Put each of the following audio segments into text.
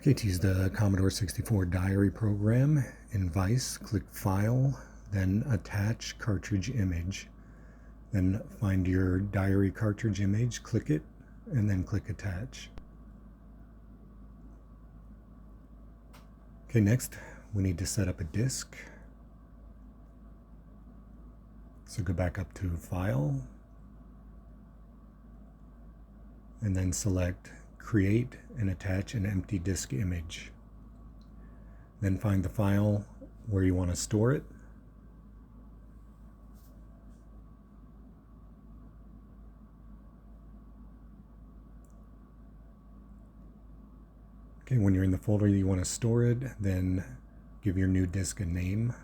Okay, to use the Commodore 64 diary program, in Vice, click File, then Attach Cartridge Image. Then find your diary cartridge image, click it, and then click Attach. Okay, next we need to set up a disk. So go back up to File, and then select Create and attach an empty disk image. Then find the file where you want to store it. Okay, when you're in the folder you want to store it, then give your new disk a name.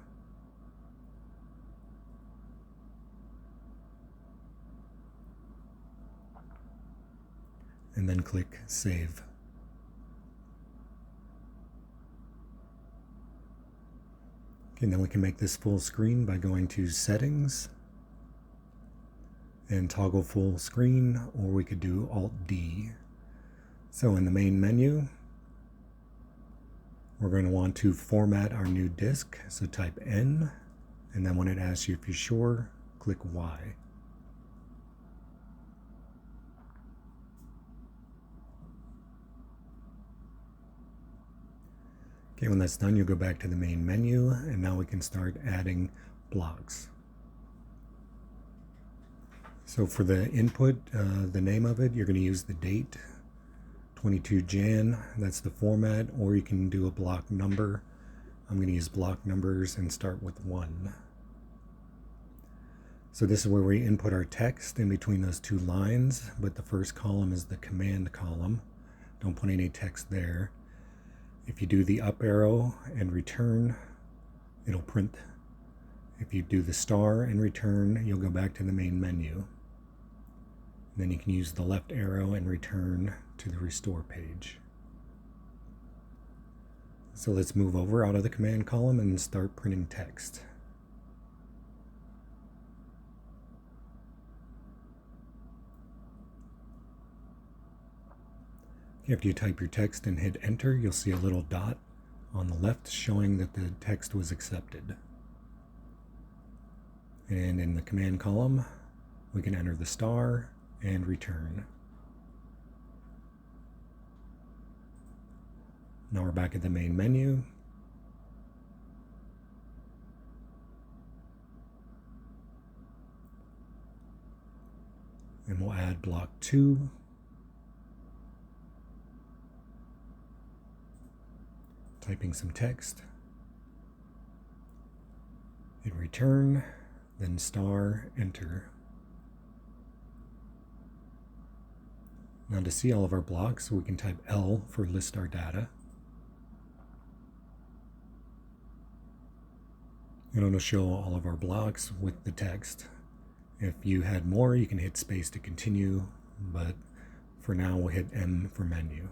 And then click Save. Okay, then we can make this full screen by going to Settings and toggle full screen, or we could do Alt-D. So in the main menu, we're going to want to format our new disk. So type N, and then when it asks you if you're sure, click Y. Okay, when that's done, you'll go back to the main menu, and now we can start adding blocks. So for the input, the name of it, you're going to use the date, 22 Jan, that's the format, or you can do a block number. I'm going to use block numbers and start with 1. So this is where we input our text in between those two lines, but the first column is the command column. Don't put any text there. If you do the up arrow and return, it'll print. If you do the star and return, you'll go back to the main menu. Then you can use the left arrow and return to the restore page. So let's move over out of the command column and start printing text. After you type your text and hit enter, you'll see a little dot on the left showing that the text was accepted. And in the command column, we can enter the star and return. Now we're back at the main menu. And we'll add block 2. Typing some text. Hit return, then star, enter. Now to see all of our blocks, we can type L for list our data. And it'll show all of our blocks with the text. If you had more, you can hit space to continue, but for now we'll hit M for menu.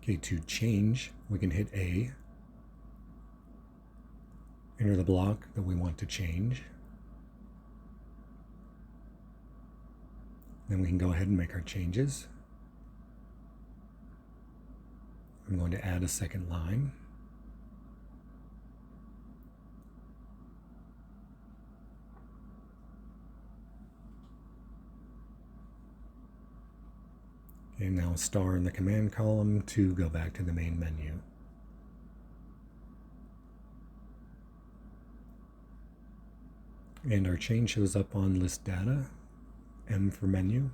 Okay, to change, we can hit A, enter the block that we want to change. Then we can go ahead and make our changes. I'm going to add a second line. Okay, now star in the command column to go back to the main menu. And our change shows up on list data, M for menu.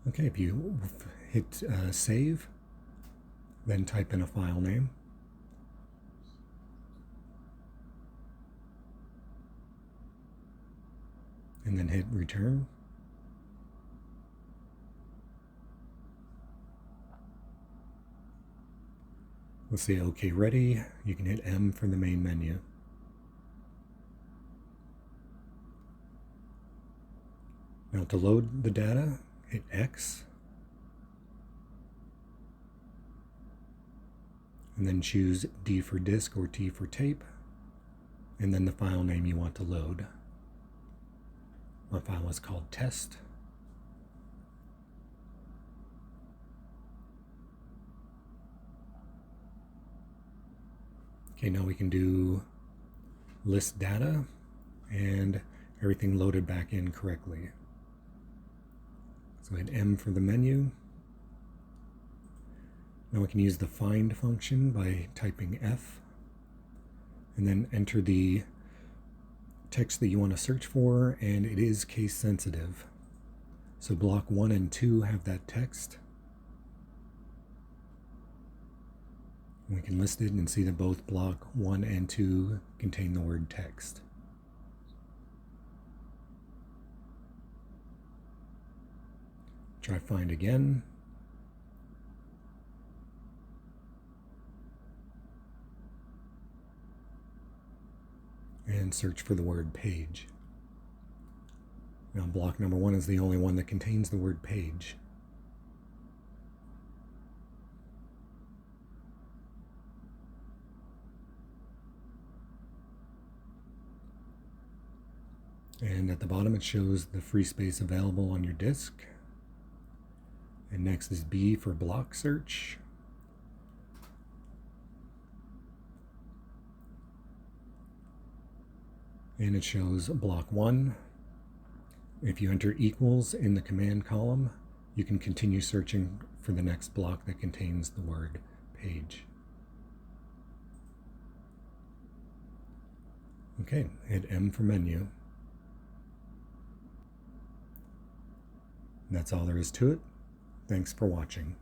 Okay, if you hit save, then type in a file name. And then hit return. We'll say OK ready. You can hit M for the main menu. Now to load the data, hit X, and then choose D for disk or T for tape, and then the file name you want to load. My file is called test. Okay, now we can do list data and everything loaded back in correctly. So hit M for the menu. Now we can use the find function by typing F and then enter the text that you want to search for, and it is case sensitive. So block 1 and 2 have that text. We can list it and see that both block 1 and 2 contain the word text. Try find again. And search for the word page. Now block number 1 is the only one that contains the word page. And at the bottom it shows the free space available on your disk. And next is B for block search. And it shows block 1. If you enter equals in the command column, you can continue searching for the next block that contains the word page. Okay, hit M for menu. That's all there is to it. Thanks for watching.